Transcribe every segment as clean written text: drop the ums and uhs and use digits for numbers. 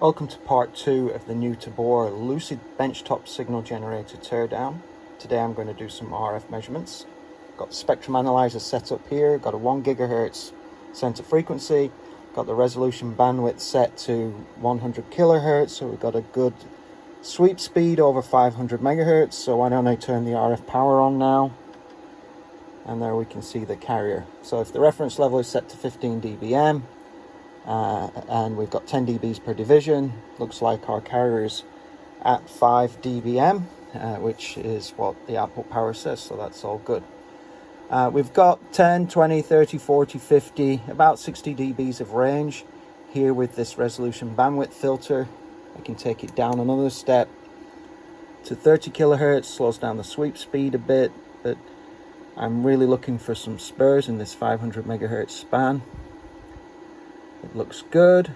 Welcome to part 2 of the new Tabor Lucid benchtop signal generator teardown. Today I'm going to do some RF measurements. Got the spectrum analyzer set up here, got a 1 GHz center frequency, got the resolution bandwidth set to 100 kHz, so we've got a good sweep speed over 500 MHz. So why don't I turn the RF power on now? And there we can see the carrier. So if the reference level is set to 15 dBm, and we've got 10 dBs per division, looks like our carrier is at 5 dBm, which is what the output power says, so that's all good. We've got 10, 20, 30, 40, 50, about 60 dBs of range. Here with this resolution bandwidth filter, I can take it down another step to 30 kHz, slows down the sweep speed a bit, but I'm really looking for some spurs in this 500 MHz span. It looks good,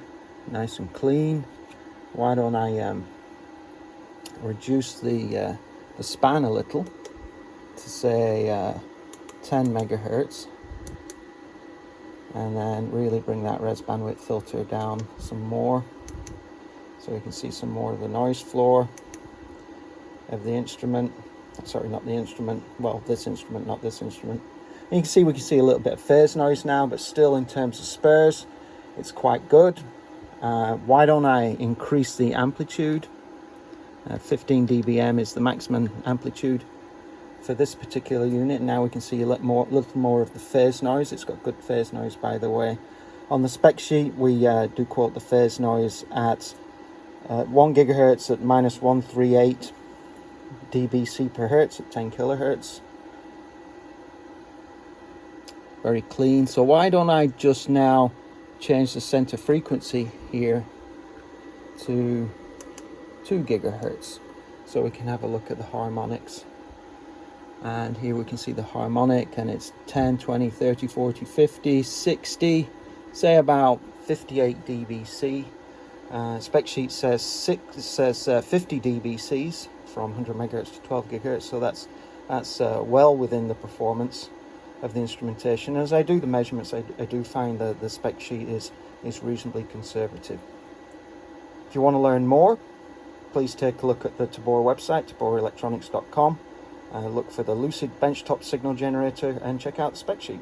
nice and clean. Why don't I reduce the span a little to say 10 MHz, and then really bring that res bandwidth filter down some more, so we can see some more of the noise floor of the instrument. Sorry, not the instrument. Well, this instrument, not this instrument. And you can see we can see a little bit of phase noise now, but still in terms of spurs, it's quite good. Why don't I increase the amplitude? 15 dBm is the maximum amplitude for this particular unit. Now we can see a little more of the phase noise. It's got good phase noise, by the way. On the spec sheet, we do quote the phase noise at 1 GHz at minus 138 dBc per hertz at 10 kHz. Very clean. So why don't I just now change the center frequency here to 2 GHz, so we can have a look at the harmonics. And here we can see the harmonic, and it's 10, 20, 30, 40, 50, 60, say about 58 dBc. Spec sheet says 50 dBcs from 100 MHz to 12 GHz, so that's well within the performance of the instrumentation. As I do the measurements, I do find that the spec sheet is reasonably conservative. If you want to learn more, please take a look at the Tabor website, taborelectronics.com. Look for the Lucid benchtop signal generator and check out the spec sheet.